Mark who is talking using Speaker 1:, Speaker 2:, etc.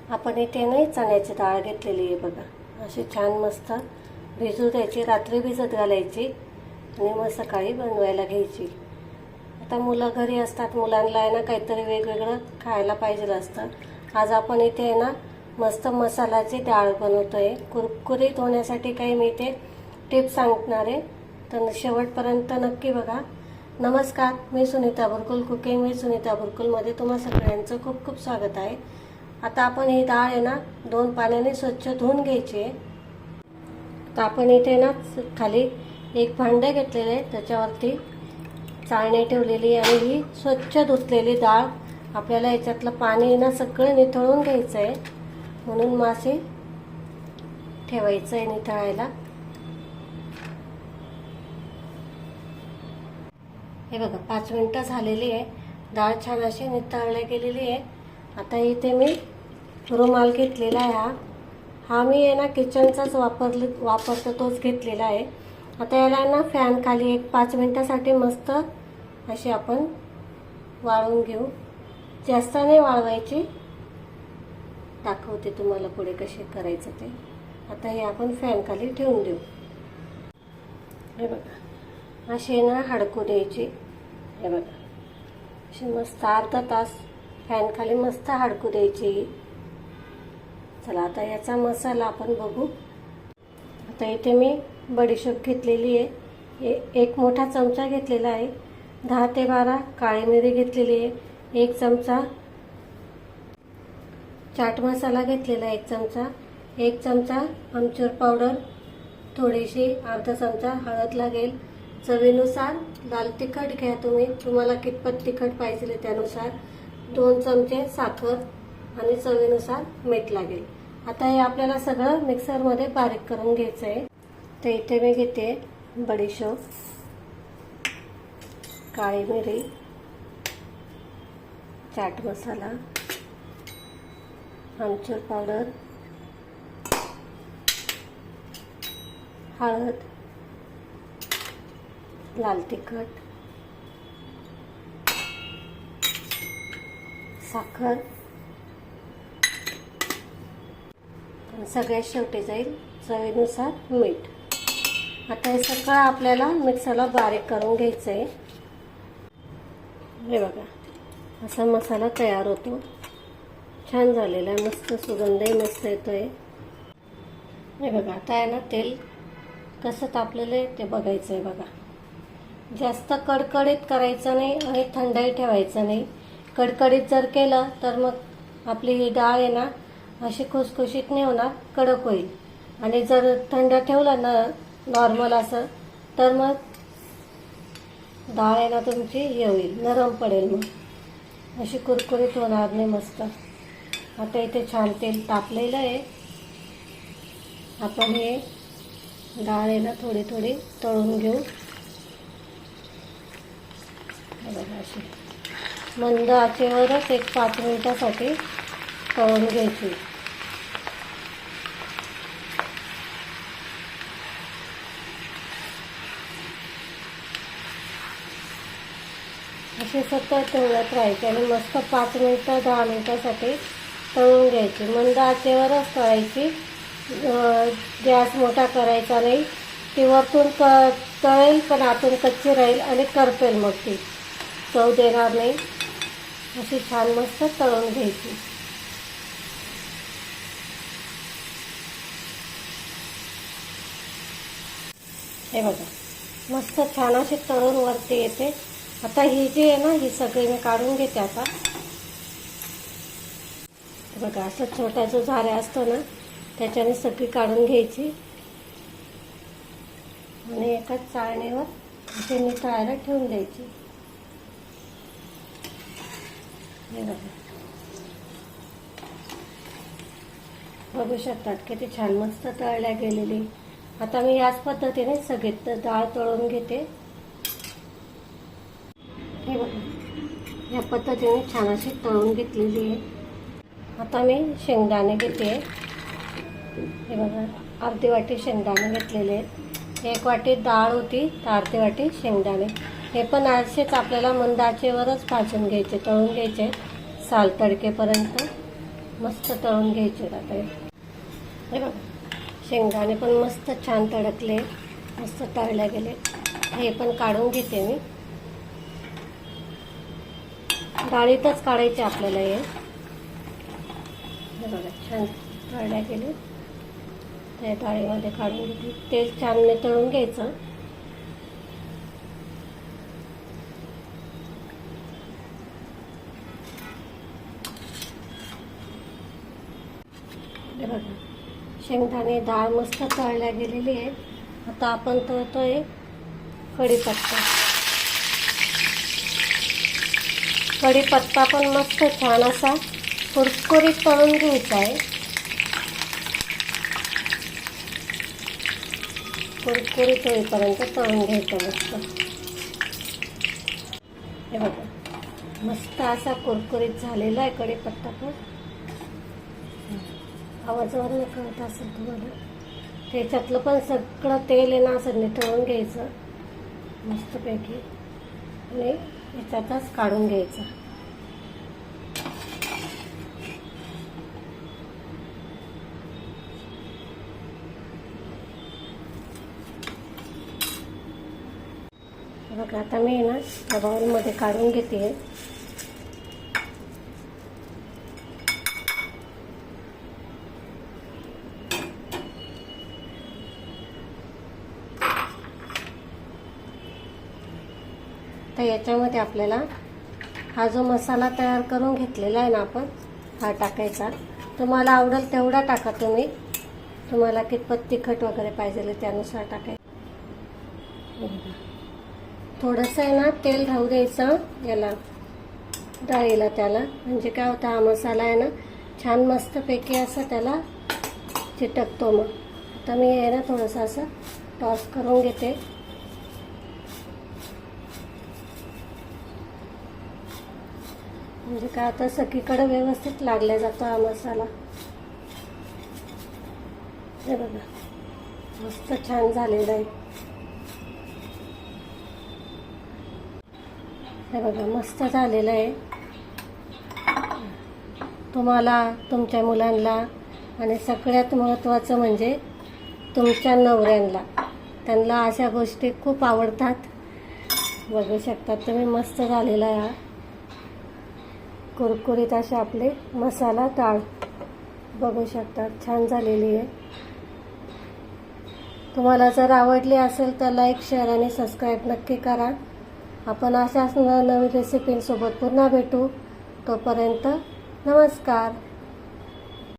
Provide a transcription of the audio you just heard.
Speaker 1: आपण इथे नाही चण्याची डाळ घेतलेली आहे बघा. अशी छान मस्त भिजू द्यायची, रात्री भिजत घालायची आणि मग सकाळी बनवायला घ्यायची. आता मुलं घरी असतात, मुलांना आहे ना काहीतरी वेगवेगळं खायला पाहिजे असतं. आज आपण इथे आहे ना मस्त मसाल्याची डाळ बनवतोय. कुरकुरीत होण्यासाठी काही मी इथे टिप्स सांगणार आहे, तर शेवटपर्यंत नक्की बघा. नमस्कार, मी सुनीता बुरकुल, कुकिंग विथ सुनीता बुरकुलमध्ये तुम्हा सगळ्यांचं खूप खूप स्वागत आहे. आता आपण ही डाळ आहे ना 2 पाण्याने स्वच्छ धुवून घ्यायची आहे. तर आपण इथे ना खाली एक भांडं घेतलेलं आहे, त्याच्यावरती चाळणी ठेवलेली आणि ही स्वच्छ धुतलेली डाळ आपल्याला याच्यातलं पाणी ना सगळं निथळून घ्यायचं आहे. म्हणून मासे ठेवायचं आहे निथळायला. हे बघा 5 मिनिटं झालेली आहे, डाळ छान अशी निथळल्या गेलेली आहे. आता इथे मी रुमाल घेतलेला आहे. हा मी आहे ना किचनचाच वापरतो तोच घेतलेला आहे. आता याला ना फॅन खाली एक 5 मिनिटासाठी मस्त अशी आपण वाळवून घेऊ. जास्त नाही वाळवायची, दाखवते तुम्हाला पुढे कसे करायचं ते. आता हे आपण फॅन खाली ठेवून देऊ. हे बघा अशी ना हडकू द्यायची. हे बघा अशी मस्त अर्धा तास फॅन खाली मस्त हडकू द्यायची. चला आता याचा मसाला आपण बघू. आता इथे मी बडीशेप घेतलेली आहे, एक मोठा चमचा घेतलेला आहे. 10 ते 12 काळी मिरी घेतलेली आहे. 1 चमचा चाट मसाला घेतलेला आहे, 1 चमचा. 1 चमचा आमचूर पावडर, थोडीशी अर्धा चमचा हळद लागेल. चवीनुसार लाल तिखट घ्या, तुम्हाला कितपत तिखट पाहिजे त्यानुसार. 2 चमचे साखर आणि चवीनुसार मीठ लागेल. आता हे आपल्याला सगळं मिक्सरमध्ये बारीक करून घ्यायचं आहे. तर इथे मी घेते बडीशेप, काळी मिरी, चाट मसाला, आमचूर पावडर, हळद, लाल तिखट, साखर आणि सगळ्यात शेवटी जाईल चवीनुसार मीठ. आता हे सगळं आपल्याला मिक्सरला बारीक करून घ्यायचं आहे. हे बघा असा मसाला तयार होतो. छान झालेला आहे, मस्त सुगंधही मस्त येतोय. हे बघा आता आहे ना तेल कसं तापलेलं आहे ते बघायचं आहे. बघा जास्त कडकडीत करायचं नाही आणि थंडही ठेवायचं नाही. कडकडीत जर केलं तर मग आपली ही डाळ आहे ना अशी खुसखुशीत नाही होणार, कडक होईल. आणि जर थंड ठेवलं ना नॉर्मल असं तर मग डाळ आहे ना तुमची हे होईल, नरम पडेल, मग अशी कुरकुरीत होणार नाही मस्त. आता इथे छान तेल तापलेलं आहे. आपण हे डाळ आहे ना थोडी थोडी तळून घेऊ. बघा अशी मंद आचेवरच एक 5 मिनिटासाठी तळून घ्यायची. असे सतत तळत राहायचे आणि मस्त 5 मिनिटं 10 मिनिटासाठी तळून घ्यायची. मंद आचेवरच तळायची, गॅस मोठा करायचा नाही. ती वरतून तळेल पण आतून कच्ची राहील आणि करपेल, मग ती चव देणार नाही. अशी छान मस्त तळून घ्यायची. हे बघा मस्त छान अशी तळून वरती येते. आता ही जी आहे ना ही सगळी मी काढून घेते. आता बघा असं छोटा जो झाऱ्या असतो ना त्याच्याने सगळी काढून घ्यायची आणि एका चाळणीवर असे निथळायला ठेवून द्यायची. हे बघा बघू शकतात किती छान मस्त तळल्या गेलेली. आता मी याच पद्धतीने सगळी डाळ तळून घेते. हे बघा या पद्धतीने छान अशी तळून घेतलेली आहे. आता मी शेंगदाणे घेते. हे बघा अर्धी वाटी शेंगदाणे घेतलेले आहेत. 1 वाटी डाळ होती तर अर्धी वाटी शेंगदाणे. हे पण असेच आपल्याला मंद आचेवरच भाजून घ्यायचे, तळून घ्यायचे साल तडकेपर्यंत. मस्त तळून घ्यायचे आता हे बघा. शेंगदाणे पण मस्त छान तडकले, मस्त तळले गेले. हे पण काढून घेते मी. डाळीतच काढायचे आपल्याला हे बघा. छान तळल्या गेले. त्या डाळीमध्ये काढून घेते. तेल छान तळून घ्यायचं. हे बघा, शेंगदाणे डाळ मस्त तळल्या गेलेली आहे. आता आपण तळतोय कढीपत्ता. कढीपत्ता पण मस्त छान असा कुरकुरीत तळून घ्यायचा आहे. कुरकुरीत होईपर्यंत तळून घ्यायचं मस्त. हे बघा, मस्त असा कुरकुरीत झालेला आहे कढीपत्ता पण. आवाजावरून कळत असेल तुम्हाला. त्याच्यातलं पण सगळं तेल आहे ना असं निथळून घ्यायचं मस्तपैकी आणि याच्यातच काढून घ्यायचं. बघा, आता मी ना त्या बाउलमध्ये काढून घेते. तर याच्यामध्ये आपल्याला हा जो मसाला तयार करून घेतलेला आहे ना आपण, हा टाकायचा. तुम्हाला आवडेल तेवढा टाका तुम्ही. तुम्हाला कितपत तिखट वगैरे पाहिजे त्यानुसार टाकायचं. थोडंसं आहे ना तेल राहू द्यायचं याला, डाळीला त्याला. म्हणजे काय होतं, हा मसाला आहे ना छान मस्तपैकी असं त्याला चिटकतो. मग आता मी आहे ना थोडंसं असं टॉस करून घेते. म्हणजे काय आता सगळीकडे व्यवस्थित लागला जातो हा मसाला. हे बघा, मस्त छान झालेला आहे. हे बघा, मस्त झालेलं आहे. तुम्हाला, तुमच्या मुलांना आणि सगळ्यात महत्त्वाचं म्हणजे तुमच्या नवऱ्यांना, त्यांना अशा गोष्टी खूप आवडतात. बघू शकता तुम्ही, मस्त झालेला आहे हा कुरकुरीत असे आपले मसाला डाळ. बघू शकता छान झालेली आहे. तुम्हाला जर आवडली असेल तर लाईक, शेअर आणि सबस्क्राईब नक्की करा. आपण अशाच नवीन रेसिपींसोबत पुन्हा भेटू. तोपर्यंत नमस्कार.